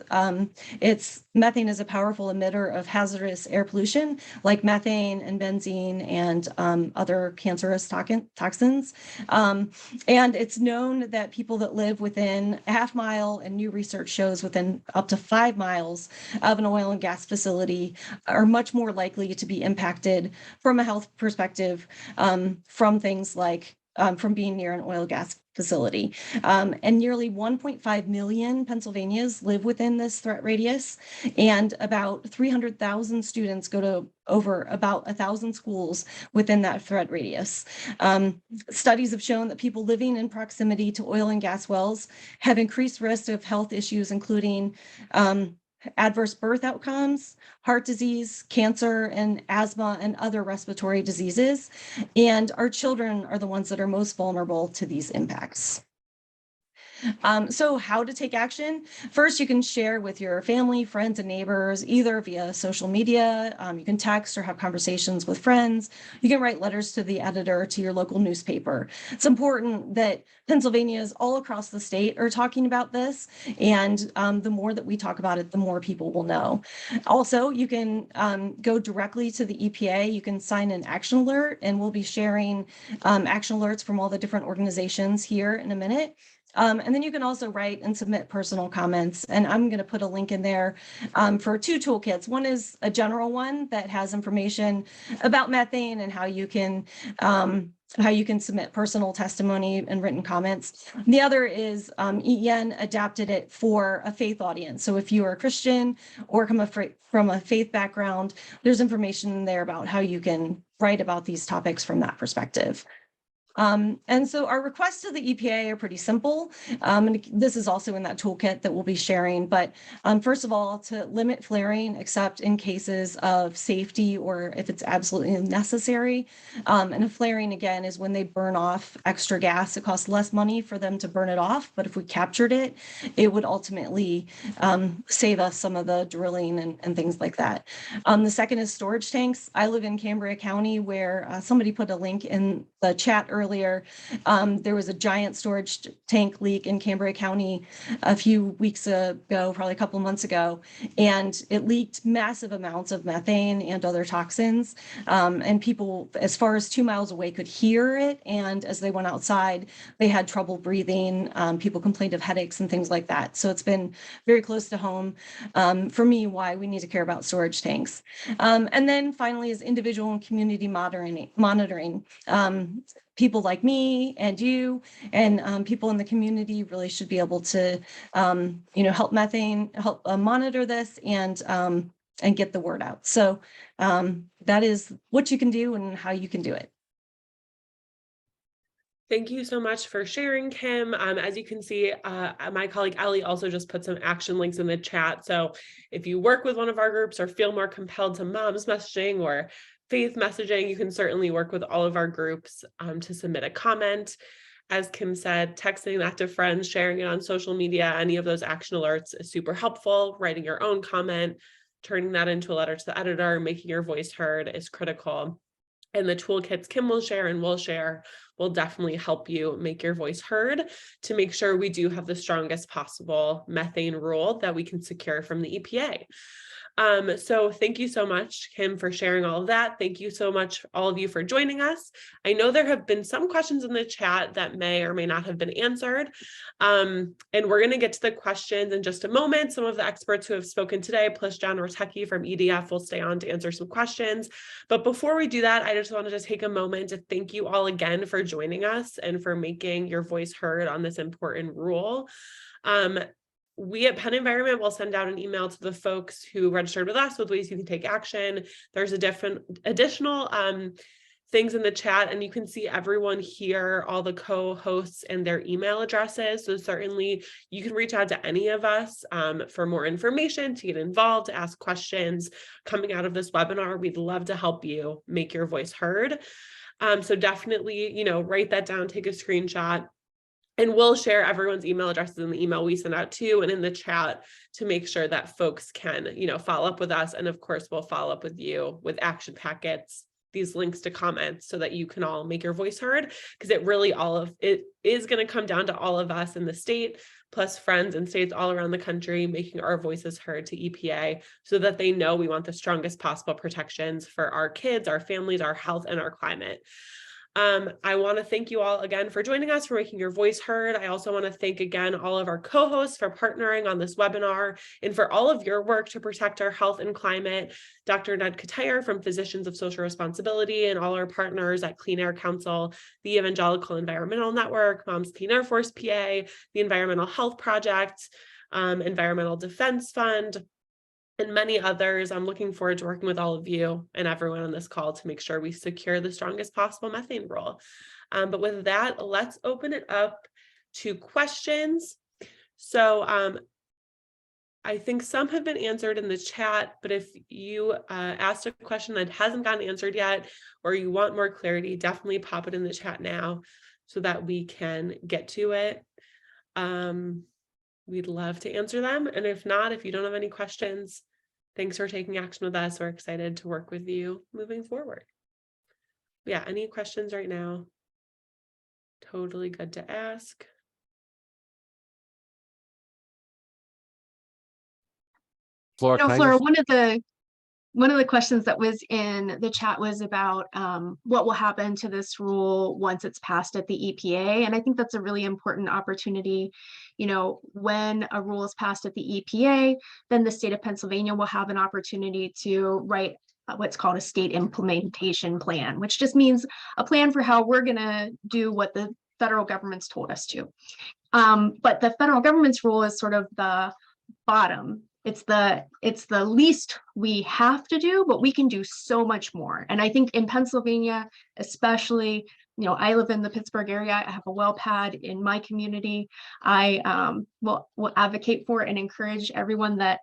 Methane is a powerful emitter of hazardous air pollution like methane and benzene and other cancerous toxins. And it's known that people that live within a half mile, and new research shows within up to 5 miles of an oil and gas facility, are much more likely to be impacted from a health perspective from things like from being near an oil and gas facility. And nearly 1.5 million Pennsylvanians live within this threat radius, and about 300,000 students go to over about 1,000 schools within that threat radius. Studies have shown that people living in proximity to oil and gas wells have increased risk of health issues, including adverse birth outcomes, heart disease, cancer, and asthma, and other respiratory diseases. And our children are the ones that are most vulnerable to these impacts. So how to take action? First, you can share with your family, friends, and neighbors, either via social media. You can text or have conversations with friends. You can write letters to the editor, to your local newspaper. It's important that Pennsylvanians all across the state are talking about this. And the more that we talk about it, the more people will know. Also, you can go directly to the EPA. You can sign an action alert, and we'll be sharing action alerts from all the different organizations here in a minute. And then you can also write and submit personal comments. And I'm going to put a link in there for 2 toolkits. One is a general one that has information about methane and how you can submit personal testimony and written comments. The other is EEN adapted it for a faith audience. So if you are a Christian or come from a faith background, there's information in there about how you can write about these topics from that perspective. And so our requests to the EPA are pretty simple. And this is also in that toolkit that we'll be sharing. But first of all, to limit flaring, except in cases of safety or if it's absolutely necessary. And a flaring, again, is when they burn off extra gas. It costs less money for them to burn it off. But if we captured it, it would ultimately save us some of the drilling and things like that. The second is storage tanks. I live in Cambria County, where somebody put a link in the chat earlier. There was a giant storage tank leak in Cambria County a few weeks ago, probably a couple of months ago, and it leaked massive amounts of methane and other toxins. And people, as far as 2 miles away, could hear it. And as they went outside, they had trouble breathing. People complained of headaches and things like that. So it's been very close to home for me why we need to care about storage tanks. And then finally is individual and community monitoring. People like me and you and people in the community really should be able to, help monitor this and get the word out. So that is what you can do and how you can do it. Thank you so much for sharing, Kim. As you can see, my colleague Ellie also just put some action links in the chat. So if you work with one of our groups or feel more compelled to moms messaging or faith messaging, you can certainly work with all of our groups to submit a comment. As Kim said, texting that to friends, sharing it on social media, any of those action alerts is super helpful. Writing your own comment, turning that into a letter to the editor, making your voice heard is critical. And the toolkits Kim will share and we'll share will definitely help you make your voice heard to make sure we do have the strongest possible methane rule that we can secure from the EPA. So thank you so much, Kim, for sharing all of that. Thank you so much, all of you, for joining us. I know there have been some questions in the chat that may or may not have been answered. And we're going to get to the questions in just a moment. Some of the experts who have spoken today, plus John Rotecki from EDF, will stay on to answer some questions. But before we do that, I just wanted to take a moment to thank you all again for joining us and for making your voice heard on this important rule. We at Penn Environment will send out an email to the folks who registered with us with ways you can take action. There's additional things in the chat, and you can see everyone here, all the co-hosts and their email addresses. So certainly you can reach out to any of us for more information, to get involved, to ask questions coming out of this webinar. We'd love to help you make your voice heard. So definitely, write that down, take a screenshot. And we'll share everyone's email addresses in the email we send out too, and in the chat to make sure that folks can, follow up with us. And of course, we'll follow up with you with action packets, these links to comments so that you can all make your voice heard, because it is going to come down to all of us in the state, plus friends and states all around the country, making our voices heard to EPA so that they know we want the strongest possible protections for our kids, our families, our health, and our climate. I want to thank you all again for joining us, for making your voice heard. I also want to thank again all of our co-hosts for partnering on this webinar and for all of your work to protect our health and climate. Dr. Ned Katayer from Physicians of Social Responsibility and all our partners at Clean Air Council, the Evangelical Environmental Network, Moms Clean Air Force PA, the Environmental Health Project, Environmental Defense Fund, and many others. I'm looking forward to working with all of you and everyone on this call to make sure we secure the strongest possible methane rule. But with that, let's open it up to questions. So I think some have been answered in the chat, but if you asked a question that hasn't gotten answered yet, or you want more clarity, definitely pop it in the chat now so that we can get to it. We'd love to answer them. And if not, if you don't have any questions, thanks for taking action with us. We're excited to work with you moving forward. Yeah, any questions right now? Totally good to ask. Flora, Flora, one of the questions that was in the chat was about what will happen to this rule once it's passed at the EPA. And I think that's a really important opportunity. When a rule is passed at the EPA, then the state of Pennsylvania will have an opportunity to write what's called a state implementation plan, which just means a plan for how we're going to do what the federal government's told us to. But the federal government's rule is sort of the bottom. it's the least we have to do, but we can do so much more. And I think in Pennsylvania, especially, I live in the Pittsburgh area. I have a well pad in my community. I will advocate for and encourage everyone that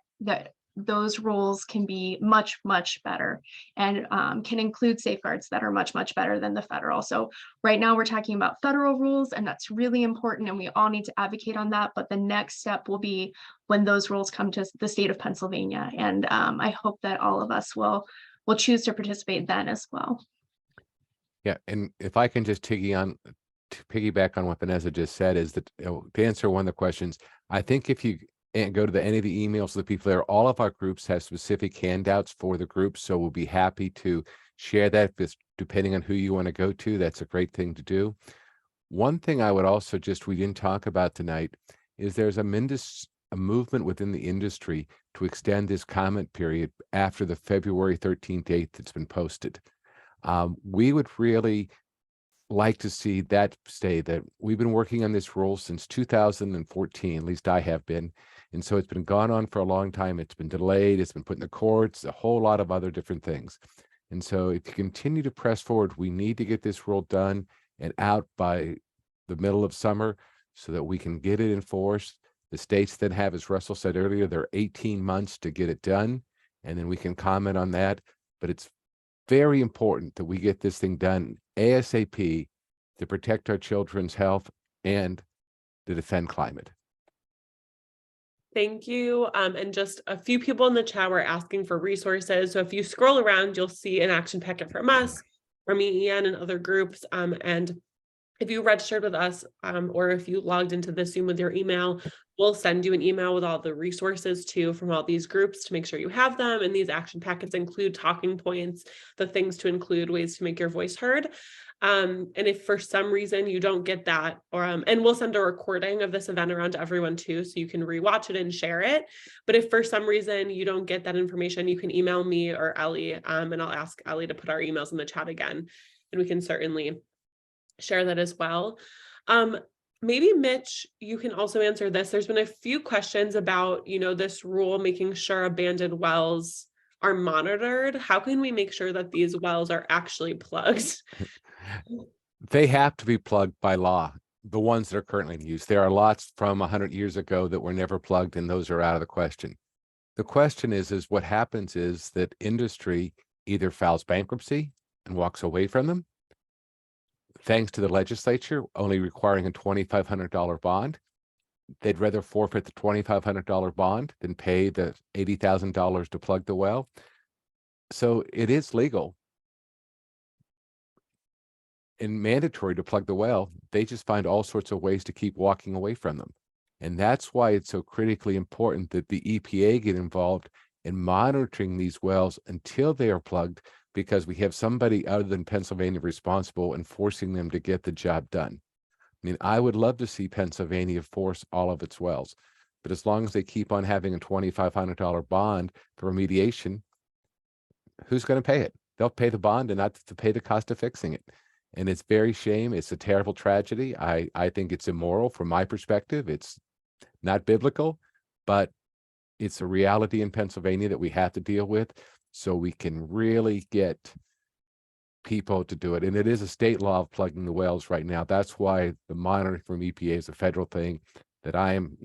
those rules can be much, much better, and can include safeguards that are much, much better than the federal. So right now we're talking about federal rules, and that's really important, and we all need to advocate on that. But the next step will be when those rules come to the state of Pennsylvania. And I hope that all of us will choose to participate then as well. Yeah, and if I can just piggyback on what Vanessa just said, is that to answer one of the questions, I think if you go to any of the emails of the people there, all of our groups have specific handouts for the groups, so we'll be happy to share that depending on who you want to go to. That's a great thing to do. One thing I would also we didn't talk about tonight is there's a movement within the industry to extend this comment period after the February 13th date that's been posted. We would really like to see that stay. That we've been working on this rule since 2014, at least I have been. And so it's been gone on for a long time. It's been delayed. It's been put in the courts, a whole lot of other different things. And so if you continue to press forward, we need to get this rule done and out by the middle of summer so that we can get it enforced. The states that have, as Russell said earlier, they're 18 months to get it done, and then we can comment on that. But it's very important that we get this thing done ASAP to protect our children's health and to defend climate. Thank you. And just a few people in the chat were asking for resources. So if you scroll around, you'll see an action packet from us, from EEN and other groups. And if you registered with us, or if you logged into this Zoom with your email, we'll send you an email with all the resources too from all these groups to make sure you have them. And these action packets include talking points, the things to include, ways to make your voice heard. And if for some reason you don't get that, or and we'll send a recording of this event around to everyone too, so you can rewatch it and share it. But if for some reason you don't get that information, you can email me or Ellie, and I'll ask Ellie to put our emails in the chat again, and we can certainly share that as well. Maybe Mitch, you can also answer this. There's been a few questions about, this rule, making sure abandoned wells are monitored. How can we make sure that these wells are actually plugged? They have to be plugged by law, the ones that are currently in use. There are lots from 100 years ago that were never plugged, and those are out of the question. The question is what happens is that industry either files bankruptcy and walks away from them, thanks to the legislature only requiring a $2,500 bond. They'd rather forfeit the $2,500 bond than pay the $80,000 to plug the well. So it is legal and mandatory to plug the well. They just find all sorts of ways to keep walking away from them. And that's why it's so critically important that the EPA get involved in monitoring these wells until they are plugged, because we have somebody other than Pennsylvania responsible and forcing them to get the job done. I mean, I would love to see Pennsylvania force all of its wells, but as long as they keep on having a $2,500 bond for remediation, who's going to pay it? They'll pay the bond and not to pay the cost of fixing it. And it's very shame. It's a terrible tragedy. I think it's immoral from my perspective. It's not biblical, but it's a reality in Pennsylvania that we have to deal with, so we can really get people to do it. And it is a state law of plugging the wells right now. That's why the monitoring from EPA is a federal thing that I am,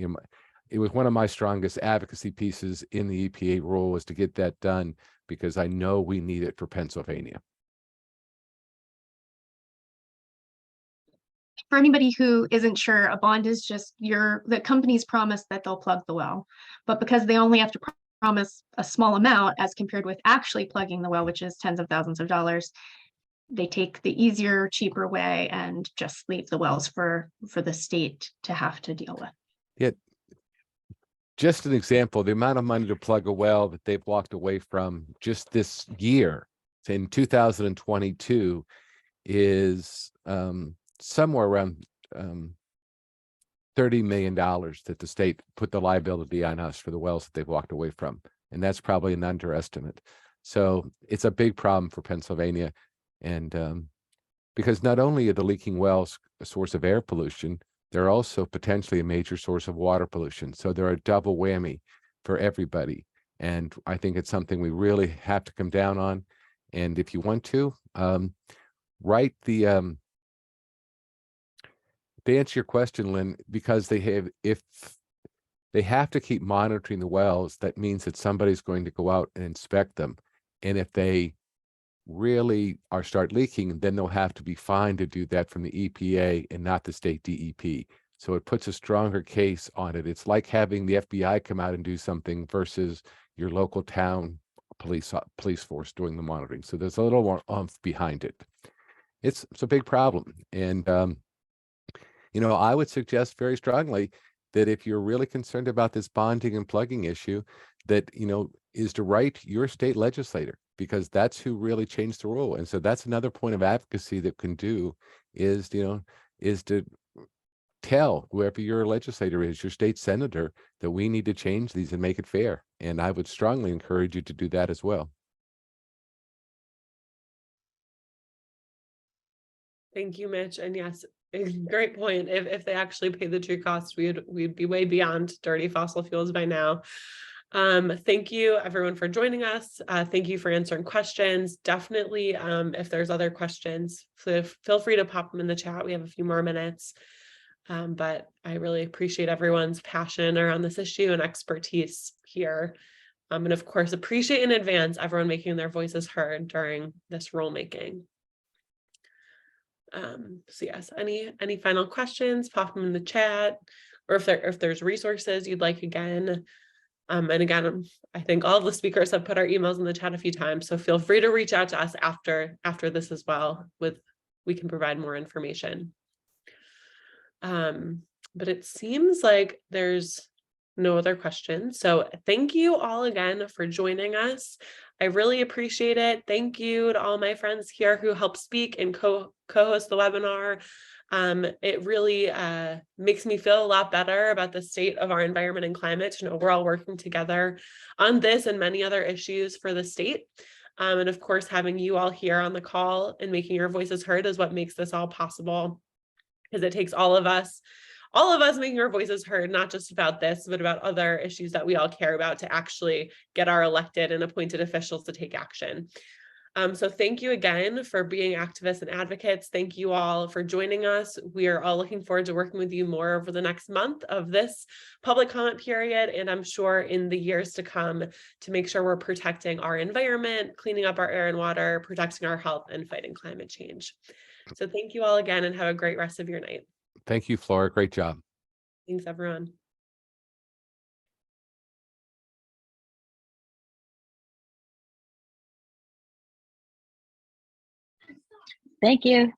it was one of my strongest advocacy pieces in the EPA rule, was to get that done, because I know we need it for Pennsylvania. For anybody who isn't sure, a bond is just the company's promise that they'll plug the well. But because they only have to promise a small amount as compared with actually plugging the well, which is tens of thousands of dollars, they take the easier, cheaper way and just leave the wells for the state to have to deal with. Yeah. Just an example, the amount of money to plug a well that they've walked away from just this year, in 2022, is somewhere around $30 million that the state put the liability on us for the wells that they've walked away from. And that's probably an underestimate. So it's a big problem for Pennsylvania. And because not only are the leaking wells a source of air pollution, they're also potentially a major source of water pollution. So they're a double whammy. for everybody. And I think it's something we really have to come down on. And if you want to, write the, to answer your question, Lynn, because if they have to keep monitoring the wells, that means that somebody's going to go out and inspect them. And if they really start leaking, then they'll have to be fined to do that from the EPA and not the state DEP. So it puts a stronger case on it. It's like having the FBI come out and do something versus your local town police force doing the monitoring. So there's a little more oomph behind it. It's a big problem. And, I would suggest very strongly that if you're really concerned about this bonding and plugging issue, that, is to write your state legislator, because that's who really changed the rule. And so that's another point of advocacy that can do is to tell whoever your legislator is, your state senator, that we need to change these and make it fair. And I would strongly encourage you to do that as well. Thank you, Mitch. And yes, great point. If they actually pay the true cost, we'd be way beyond dirty fossil fuels by now. Thank you everyone for joining us. Thank you for answering questions. Definitely, if there's other questions, feel free to pop them in the chat. We have a few more minutes. But I really appreciate everyone's passion around this issue and expertise here. And of course, appreciate in advance everyone making their voices heard during this rulemaking. So yes, any final questions, pop them in the chat, or if there's resources you'd like again. And again, I think all of the speakers have put our emails in the chat a few times, so feel free to reach out to us after this as well. We can provide more information. But it seems like there's no other questions. So thank you all again for joining us. I really appreciate it. Thank you to all my friends here who helped speak and co-host the webinar. It really makes me feel a lot better about the state of our environment and climate to know we're all working together on this and many other issues for the state. And of course, having you all here on the call and making your voices heard is what makes this all possible, because it takes all of us making our voices heard, not just about this, but about other issues that we all care about, to actually get our elected and appointed officials to take action. So thank you again for being activists and advocates. Thank you all for joining us. We are all looking forward to working with you more over the next month of this public comment period, and I'm sure in the years to come, to make sure we're protecting our environment, cleaning up our air and water, protecting our health, and fighting climate change. So thank you all again, and have a great rest of your night. Thank you, Flora. Great job. Thanks, everyone. Thank you.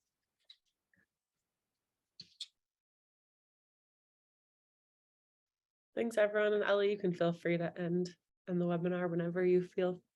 Thanks, everyone. And Ellie, you can feel free to end the webinar whenever you feel